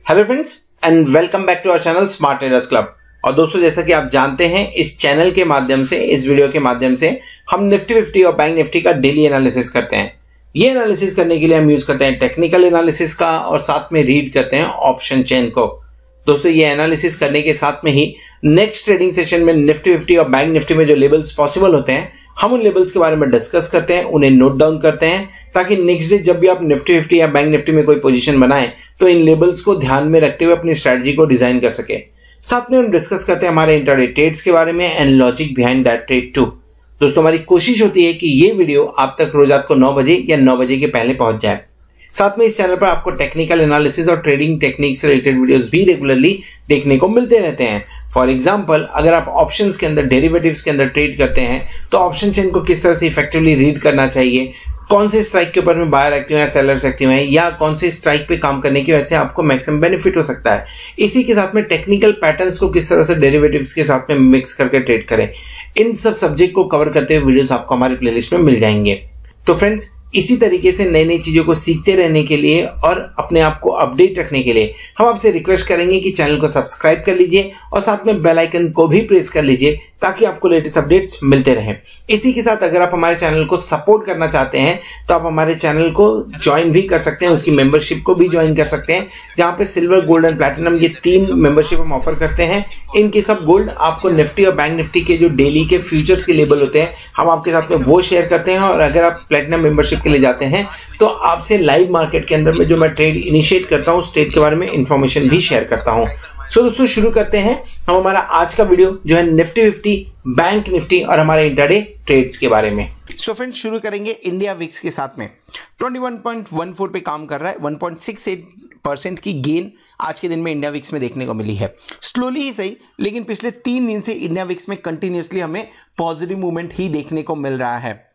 Hello friends and welcome back to our channel smart traders club. और दोस्तों, जैसा कि आप जानते हैं, इस चैनल के माध्यम से, इस वीडियो के माध्यम से हम निफ्टी 50 और बैंक निफ्टी का डेली एनालिसिस करते हैं। ये एनालिसिस करने के लिए हम यूज करते हैं टेक्निकल एनालिसिस का और साथ में रीड करते हैं ऑप्शन चेन को। दोस्तों, ये एनालिसिस करने के साथ में ही नेक्स्ट ट्रेडिंग सेशन में निफ्टी 50 और बैंक निफ्टी में जो लेवल्स पॉसिबल होते हैं, हम उन लेवल्स के बारे में डिस्कस करते हैं, उन्हें नोट डाउन करते हैं, ताकि नेक्स्ट डे जब भी आप निफ्टी 50 या बैंक निफ्टी में कोई पोजीशन बनाएं तो इन लेवल्स को ध्यान में रखते हुए अपनी स्ट्रेटजी को डिजाइन कर सके। साथ में हम डिस्कस करते हैं हमारे इंट्राडे ट्रेड्स के बारे में and logic behind that trade too. दोस्तों, हमारी कोशिश होती है कि ये वीडियो आप तक रोज रात को 9 बजे या 9 बजे के पहले पहुंच जाए। साथ में इस चैनल पर आपको टेक्निकल एनालिसिस और ट्रेडिंग टेक्निक से रिलेटेड वीडियोस भी रेगुलरली देखने को मिलते रहते हैं। फॉर एग्जांपल, अगर आप ऑप्शंस के अंदर, डेरिवेटिव्स के अंदर ट्रेड करते हैं तो ऑप्शन चेन को किस तरह से इफेक्टिवली रीड करना चाहिए, कौन से स्ट्राइक के ऊपर में बायर एक्टिव है, सेलर्स एक्टिव है, या कौन से स्ट्राइक पे काम करने की वजह से आपको मैक्सिमम बेनिफिट हो सकता है। इसी के साथ में टेक्निकल पैटर्न्स को किस तरह से डेरिवेटिव्स के साथ में मिक्स करके ट्रेड करें, इन सब सब्जेक्ट को कवर करते हुए वीडियोस आपको हमारी प्लेलिस्ट में मिल जाएंगे। तो फ्रेंड्स, इसी तरीके से नई नई चीजों को सीखते रहने के लिए और अपने आप को अपडेट रखने के लिए हम आपसे रिक्वेस्ट करेंगे कि चैनल को सब्सक्राइब कर लीजिए और साथ में बेल आइकन को भी प्रेस कर लीजिए ताकि आपको लेटेस्ट अपडेट्स मिलते रहें। इसी के साथ अगर आप हमारे चैनल को सपोर्ट करना चाहते हैं तो आप हमारे चैनल को ज्वाइन भी कर सकते हैं, उसकी मेंबरशिप को भी ज्वाइन कर सकते हैं, जहां पे सिल्वर, गोल्ड एंड प्लैटिनम ये 3 मेंबरशिप हम ऑफर करते हैं। इनके सब गोल्ड आपको निफ्टी और बैंक निफ्टी के जो डेली के फ्यूचर्स के लेवल होते हैं, हम आपके साथ में वो शेयर करते हैं। और अगर आप प्लैटिनम मेंबरशिप के लिए जाते हैं तो आपसे लाइव मार्केट के अंदर में जो मैं ट्रेड इनिशिएट करता हूं, उस ट्रेड के बारे में इंफॉर्मेशन भी शेयर करता हूं। सो दोस्तों, शुरू करते हैं हम हमारा आज का वीडियो जो है निफ्टी 50, बैंक निफ्टी और हमारे इंट्राडे ट्रेड्स के बारे में। सो फ्रेंड्स, शुरू करेंगे इंडिया विक्स के साथ में 21.14 पे काम कर रहा है। 1.68% की गेन आज के दिन में इंडिया विक्स में देखने को मिली है। स्लोली ही सही, लेकिन पिछले 3 दिन से इंडिया विक्स में कंटिन्यूसली हमें पॉजिटिव मूवमेंट ही देखने को मिल रहा है।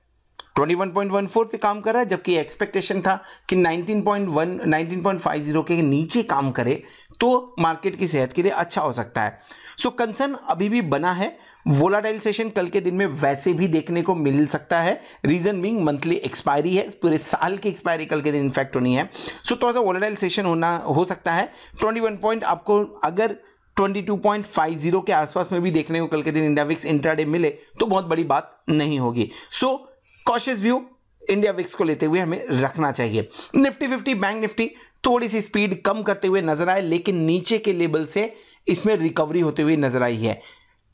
21.14 पे काम कर रहा है, जबकि एक्सपेक्टेशन था कि 19.50 के नीचे काम करे तो मार्केट की सेहत के लिए अच्छा हो सकता है। सो कंसर्न अभी भी बना है। वोलाटाइल सेशन कल के दिन में वैसे भी देखने को मिल सकता है। रीजन बीइंग मंथली एक्सपायरी है, पूरे साल की एक्सपायरी कल के दिन इनफैक्ट होनी है। सो थोड़ा सा वोलाटाइल सेशन हो सकता है। 21 पॉइंट आपको अगर 22.50 के आसपास में भी देखने को कल के दिन इंडिया विक्स इंट्राडे मिले तो बहुत बड़ी बात नहीं होगी। सो कॉशियस व्यू इंडिया विक्स को लेते हुए हमें रखना चाहिए। निफ्टी 50, बैंक निफ्टी थोड़ी सी स्पीड कम करते हुए नजर आए, लेकिन नीचे के लेवल से इसमें रिकवरी होते हुए नजर आई है।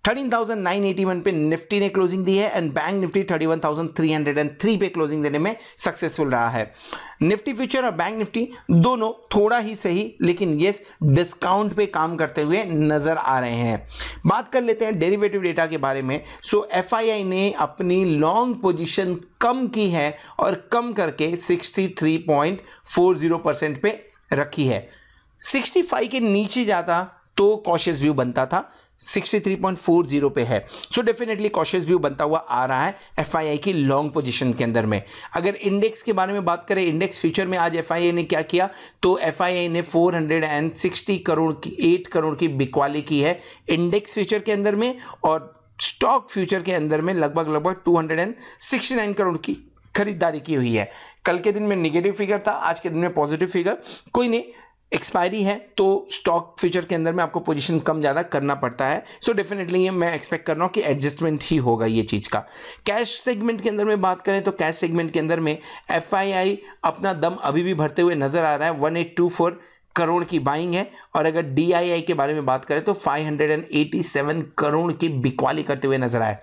13,981 पे निफ्टी ने क्लोजिंग दी है एंड बैंक निफ्टी 31,303 पे क्लोजिंग देने में सक्सेसफुल रहा है। निफ्टी फ्यूचर और बैंक निफ्टी दोनों थोड़ा ही सही, लेकिन यस डिस्काउंट पे काम करते हुए नजर आ रहे हैं। बात कर लेते हैं डेरिवेटिव डेटा के बारे में। सो एफआईआई ने अपनी लॉन्ग पोजीशन कम की है और कम करके 63.40% पे रखी है। 65 के नीचे जाता तो कॉशियस व्यू बनता था, 63.40 पे है। सो डेफिनेटली कॉशियस व्यू बनता हुआ आ रहा है एफआईआई की लॉन्ग पोजीशन के अंदर में। अगर इंडेक्स के बारे में बात करें, इंडेक्स फ्यूचर में आज एफआईआई ने क्या किया, तो एफआईआई ने 460 करोड़ की 8 करोड़ की बिकवाली की है इंडेक्स फ्यूचर के अंदर में, और स्टॉक फ्यूचर के अंदर में लगभग 269 करोड़ की खरीदारी की हुई है। कल के दिन में निगेटिव फिगर था, आज के दिन में पॉजिटिव फिगर। कोई नहीं, एक्सपायरी है तो स्टॉक फ्यूचर के अंदर में आपको पोजीशन कम ज़्यादा करना पड़ता है। सो डेफिनेटली ये मैं एक्सपेक्ट कर रहा हूँ कि एडजस्टमेंट ही होगा ये चीज़ का। कैश सेगमेंट के अंदर में बात करें तो कैश सेगमेंट के अंदर में एफआईआई अपना दम अभी भी भरते हुए नजर आ रहा है। 1824 करोड़ की बाइंग है, और अगर डीआईआई के बारे में बात करें तो 587 करोड़ की बिकवाली करते हुए नजर आए।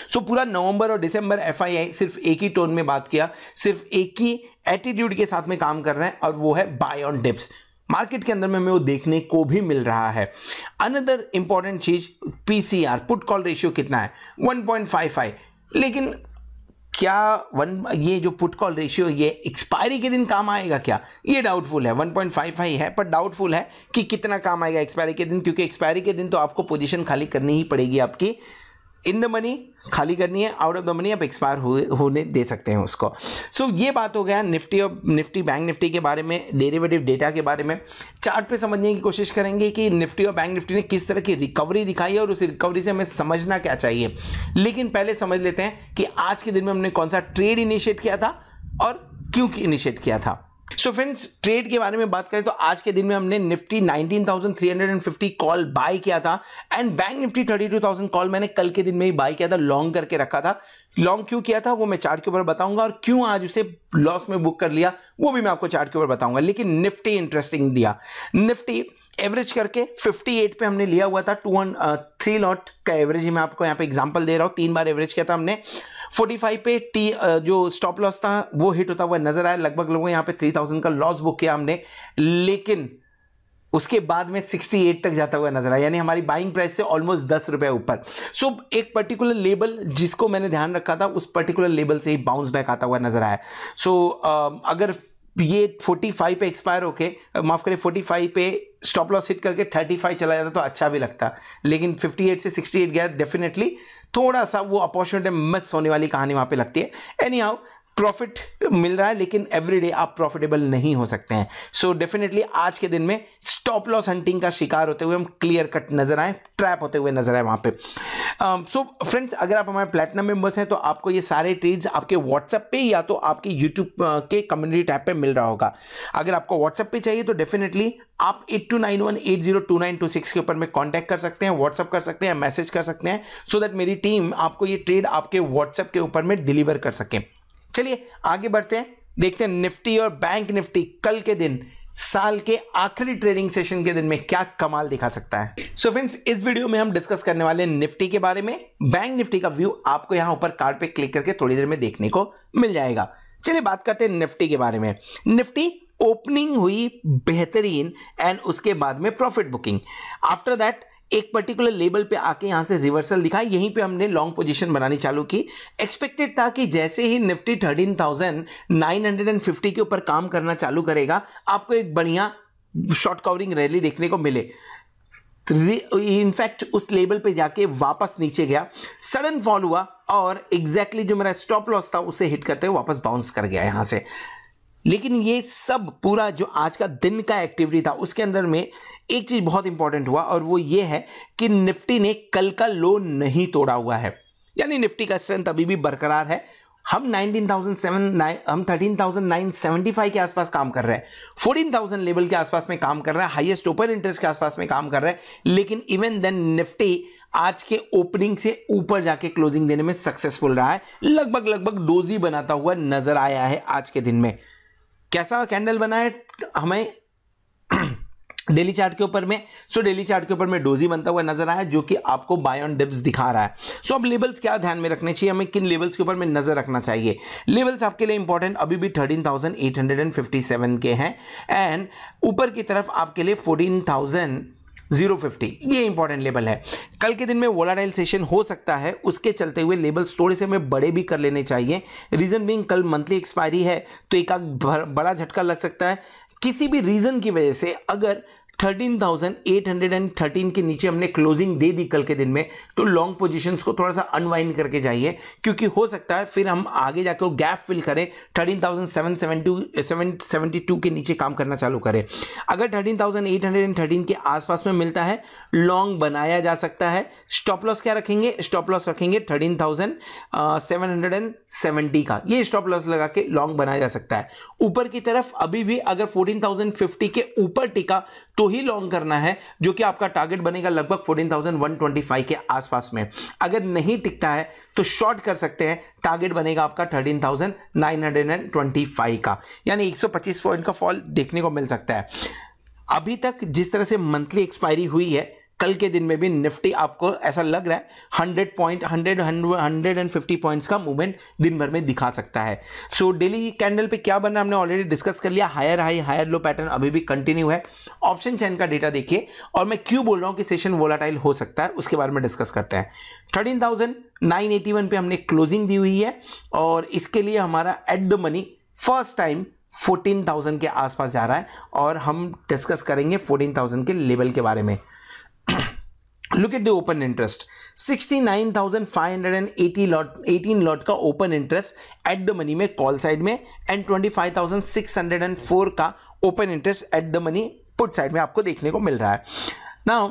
सो पूरा नवंबर और दिसंबर एफआईआई सिर्फ एक ही टोन में बात किया, सिर्फ एक ही एटीट्यूड के साथ में काम कर रहे हैं, और वो है बाय ऑन डिप्स। मार्केट के अंदर में हमें वो देखने को भी मिल रहा है। अनदर इंपॉर्टेंट चीज, पीसीआर पुट कॉल रेशियो कितना है, 1.55। लेकिन क्या ये जो पुट कॉल रेशियो ये एक्सपायरी के दिन काम आएगा क्या, ये डाउटफुल है। 1.55 है, पर डाउटफुल है कि कितना काम आएगा एक्सपायरी के दिन, क्योंकि एक्सपायरी के दिन तो आपको पोजीशन खाली करनी ही पड़ेगी आपकी। इन द मनी खाली करनी है, आउट ऑफ द मनी आप एक्सपायर होने दे सकते हैं उसको। सो ये बात हो गया निफ्टी बैंक निफ्टी के बारे में, डेरिवेटिव डेटा के बारे में। चार्ट पे समझने की कोशिश करेंगे कि निफ्टी और बैंक निफ्टी ने किस तरह की रिकवरी दिखाई है और उस रिकवरी से हमें समझना क्या चाहिए। लेकिन पहले समझ लेते हैं कि आज के दिन में हमने कौन सा ट्रेड इनिशिएट किया था और क्यों इनिशिएट किया था। सो फ्रेंड्स, ट्रेड के बारे में बात करें तो आज के दिन में हमने निफ्टी 19,350 कॉल बाय किया था एंड बैंक निफ्टी 32,000 कॉल मैंने कल के दिन में ही बाय किया था, लॉन्ग करके रखा था। लॉन्ग क्यों किया था वो मैं चार्ट के ऊपर बताऊंगा, और क्यों आज उसे लॉस में बुक कर लिया वो भी मैं आपको चार्ट के ऊपर बताऊंगा। लेकिन निफ्टी इंटरेस्टिंग दिया। निफ्टी एवरेज करके 58 पे हमने लिया हुआ था, 3 लॉट का एवरेज ही मैं आपको यहां पे एग्जांपल दे रहा हूं। 3 बार एवरेज किया था हमने। 45 पे जो स्टॉप लॉस था वो हिट होता हुआ नजर आया, लगभग यहां पे 3000 का लॉस बुक किया हमने, लेकिन उसके बाद में 68 तक जाता हुआ नजर आया, यानी हमारी बाइंग प्राइस से ऑलमोस्ट 10 रुपए ऊपर। सो एक पर्टिकुलर लेवल जिसको मैंने ध्यान रखा था उस पर्टिकुलर लेवल से ही बाउंस बैक आता हुआ नजर आया। सो अगर ये 45 पे एक्सपायर होके, माफ करें 45 पे स्टॉप लॉस हिट करके 35 चला जाता तो अच्छा भी लगता, लेकिन 58 से 68 गया, डेफिनेटली थोड़ा सा वो अपॉर्चुनिटी मिस होने वाली कहानी वहां पे लगती है। एनी हाउ प्रॉफिट मिल रहा है, लेकिन एवरीडे आप प्रॉफिटेबल नहीं हो सकते हैं। सो डेफिनेटली आज के दिन में स्टॉप लॉस हंटिंग का शिकार होते हुए हम क्लियर कट नजर आए, ट्रैप होते हुए नजर आए वहां पे। सो फ्रेंड्स, अगर आप हमारे प्लेटिनम मेंबर्स हैं तो आपको ये सारे ट्रेड्स आपके व्हाट्सएप पे या तो आपके यूट्यूब के कम्युनिटी टैब पे मिल रहा होगा। अगर आपको व्हाट्सएप पे चाहिए तो डेफिनेटली आप 8291802926 के ऊपर में कांटेक्ट कर सकते हैं, व्हाट्सएप कर सकते हैं, मैसेज कर सकते हैं, सो दैट मेरी टीम आपको ये ट्रेड आपके व्हाट्सएप के ऊपर में डिलीवर कर सके। चलिए आगे बढ़ते हैं, देखते हैं निफ्टी और बैंक निफ्टी कल के दिन साल के आखिरी ट्रेडिंग सेशन के दिन में क्या कमाल दिखा सकता है। सो फ्रेंड्स, इस वीडियो में हम डिस्कस करने वाले हैं निफ्टी के बारे में। बैंक निफ्टी का व्यू आपको यहां ऊपर कार्ड पे क्लिक करके थोड़ी देर में देखने को मिल जाएगा। चलिए बात करते हैं निफ्टी के बारे में। निफ्टी ओपनिंग हुई बेहतरीन एंड उसके बाद में प्रॉफिट बुकिंग, आफ्टर दैट एक पर्टिकुलर लेवल पे आके यहां से रिवर्सल दिखा, यहीं पे हमने लॉन्ग पोजीशन बनानी चालू की। एक्सपेक्टेड था कि जैसे ही निफ्टी 13,950 के ऊपर काम करना चालू करेगा आपको एक बढ़िया शॉर्ट कवरिंग रैली देखने को मिले। इनफैक्ट उस लेवल पे जाके वापस नीचे गया, सडन फॉल हुआ और एग्जैक्टली जो मेरा स्टॉप लॉस था उसे हिट करते हुए वापस बाउंस कर गया यहां से। लेकिन ये सब पूरा जो आज का दिन का एक्टिविटी था उसके अंदर में एक चीज बहुत इंपॉर्टेंट हुआ, और वो ये है कि निफ्टी ने कल का लो नहीं तोड़ा हुआ है, यानी निफ्टी का स्ट्रेंथ अभी भी बरकरार है। हम 13,975 के आसपास काम कर रहे हैं, 14,000 लेवल के आसपास में काम कर रहा है, हाईएस्ट ओपन इंटरेस्ट के आसपास में काम कर रहा है, लेकिन इवन देन निफ्टी आज के ओपनिंग से ऊपर जाके क्लोजिंग देने में सक्सेसफुल रहा है, लगभग डोजी बनाता हुआ नजर आया है आज के दिन में। कैसा कैंडल बना है हमें डेली चार्ट के ऊपर में? सो डेली चार्ट के ऊपर में डोजी बनता हुआ नजर आया, जो कि आपको बाय ऑन डिप्स दिखा रहा है। सो अब लेवल्स क्या ध्यान में रखने चाहिए, हमें किन लेवल्स के ऊपर में नजर रखना चाहिए? लेवल्स आपके लिए इंपॉर्टेंट अभी भी 13,857 के हैं, एंड ऊपर की तरफ आपके लिए 14,050 ये इंपॉर्टेंट लेवल है। कल के दिन में वोलाटाइल सेशन हो सकता है, उसके चलते हुए लेवल्स थोड़े से हमें बड़े भी कर लेने चाहिए। रीजन बीइंग कल मंथली एक्सपायरी है तो एक बड़ा झटका लग सकता है किसी भी रीजन की वजह से। अगर 13,813 के नीचे हमने क्लोजिंग दे दी कल के दिन में, तो लॉन्ग पोजीशंस को थोड़ा सा अनवाइंड करके जाइए, क्योंकि हो सकता है फिर हम आगे जाकर वो गैप फिल करें, 13,772 के नीचे काम करना चालू करें। अगर 13,813 के आसपास में मिलता है, लॉन्ग बनाया जा सकता है। स्टॉप लॉस क्या रखेंगे? स्टॉप लॉस रखेंगे 13,770 का, ये स्टॉप लॉस लगा के लॉन्ग बनाया जा सकता है। ऊपर की तरफ अभी भी अगर 14,050 के ऊपर टिका तो ही लॉन्ग करना है, जो कि आपका टारगेट बनेगा लगभग 14,125 के आसपास में। अगर नहीं टिकता है तो शॉर्ट कर सकते हैं, टारगेट बनेगा आपका 13,925 का, यानी 125 पॉइंट का फॉल देखने को मिल सकता है। अभी तक जिस तरह से मंथली एक्सपायरी हुई है, कल के दिन में भी निफ्टी आपको ऐसा लग रहा है 150 पॉइंट्स का मूवमेंट दिन भर में दिखा सकता है। सो डेली कैंडल पे क्या बनना हमने ऑलरेडी डिस्कस कर लिया। Higher high higher low pattern अभी भी कंटिन्यू है। ऑप्शन चेन का डेटा देखिए, और मैं क्यों बोल रहा हूं कि सेशन वोलाटाइल हो सकता है उसके बारे में डिस्कस करते हैं। 13,981 पे हमने क्लोजिंग दी हुई है, और इसके लिए हमारा at the money first time 14,000 के आसपास जा रहा है, और हम डिस्कस करेंगे 14,000 के लेवल के बारे में। Look at the open interest, 69,518 lot का open interest at the money में कॉल साइड में, एंड 25,604 का open interest at the money put side में आपको देखने को मिल रहा है। नाउ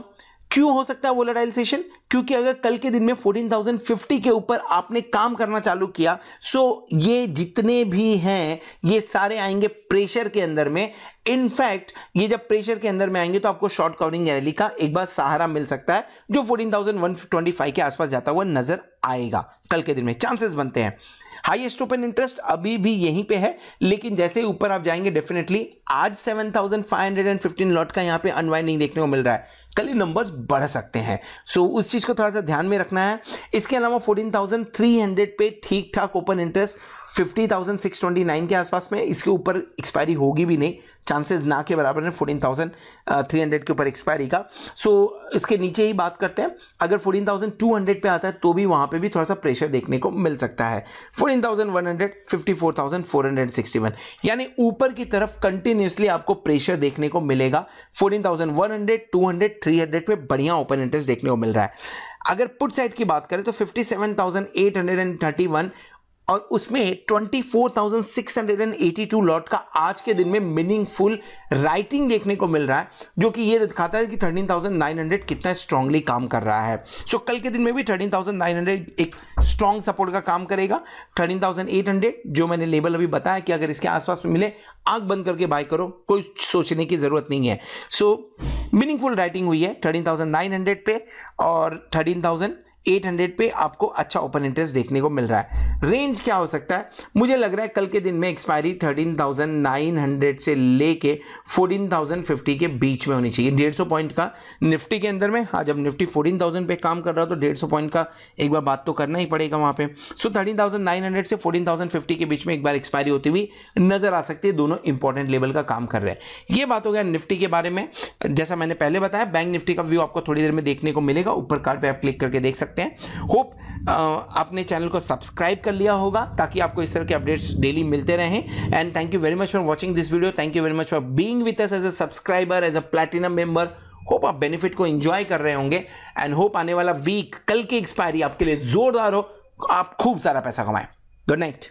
क्यों हो सकता है वोलेटाइल सेशन? क्योंकि अगर कल के दिन में 14,050 के ऊपर आपने काम करना चालू किया, सो ये जितने भी हैं ये सारे आएंगे प्रेशर के अंदर में। इनफैक्ट ये जब प्रेशर के अंदर में आएंगे तो आपको शॉर्ट कवरिंग रैली का एक बार सहारा मिल सकता है, जो 14,125 के आसपास जाता हुआ नजर आएगा कल के दिन में, चांसेस बनते हैं। हाईएस्ट ओपन इंटरेस्ट अभी भी यहीं पे है, लेकिन जैसे ही ऊपर आप जाएंगे डेफिनेटली आज 7,515 लॉट का यहां पे अनवाइंडिंग देखने को मिल रहा है, कल ये नंबर्स बढ़ सकते हैं। सो उस चीज को थोड़ा सा ध्यान में रखना है। इसके अलावा 14,300 पे ठीक ठाक ओपन इंटरेस्ट, 50,629 के आसपास में, इसके ऊपर एक्सपायरी होगी भी नहीं, चांसेस ना के बराबर है 14,300 के ऊपर एक्सपायरी का। सो इसके नीचे ही बात करते हैं, अगर 14,200 पे आता है तो भी वहां पे भी थोड़ा सा प्रेशर देखने को मिल सकता है। 14,100, 54,461, यानी ऊपर की तरफ कंटिन्यूसली आपको प्रेशर देखने को मिलेगा। 14,100, 200, 300 पे बढ़िया ओपन इंटरेस्ट देखने को मिल रहा है। अगर पुट साइड की बात करें तो 57,831 और उसमें 24,682 लॉट का आज के दिन में मीनिंगफुल राइटिंग देखने को मिल रहा है, जो कि ये दिखाता है कि 13,900 कितना स्ट्रांगली काम कर रहा है। सो कल के दिन में भी 13,900 एक स्ट्रांग सपोर्ट का काम करेगा। 13,800 जो मैंने लेवल अभी बताया कि अगर इसके आसपास में मिले आंख बंद करके बाय करो, कोई सोचने की जरूरत नहीं है। सो मीनिंगफुल राइटिंग हुई है 13,900 पे और 13,800 पे आपको अच्छा ओपन इंटरेस्ट देखने को मिल रहा है। रेंज क्या हो सकता है, मुझे लग रहा है कल के दिन में एक्सपायरी 13,900 से लेके 14,050 के बीच में होनी चाहिए। 150 पॉइंट का निफ्टी के अंदर में, हाँ जब निफ्टी 14,000 पे काम कर रहा तो 150 पॉइंट का एक बार बात तो करना ही पड़ेगा वहां पे। सो 13,900 से 14,050 के बीच में एक बार एक्सपायरी होती हुई नजर आ सकती है। दोनों इंपॉर्टेंट लेवल का काम कर रहे हैं। ये बात हो गया निफ्टी के बारे में। जैसा मैंने पहले बताया, बैंक निफ्टी का व्यू आपको थोड़ी देर में देखने को मिलेगा, ऊपर कार्ड पे आप क्लिक करके देख सकते हैं। होप आपने चैनल को सब्सक्राइब कर लिया होगा ताकि आपको इस तरह के अपडेट्स डेली मिलते रहें। And thank you very much for watching this video, thank you very much for being with us as a subscriber, as a platinum member. Hope आप बेनिफिट को एंजॉय कर रहे होंगे एंड होप आने वाला week, कल की एक्सपायरी आपके लिए जोरदार हो, आप खूब सारा पैसा कमाएं। Good night.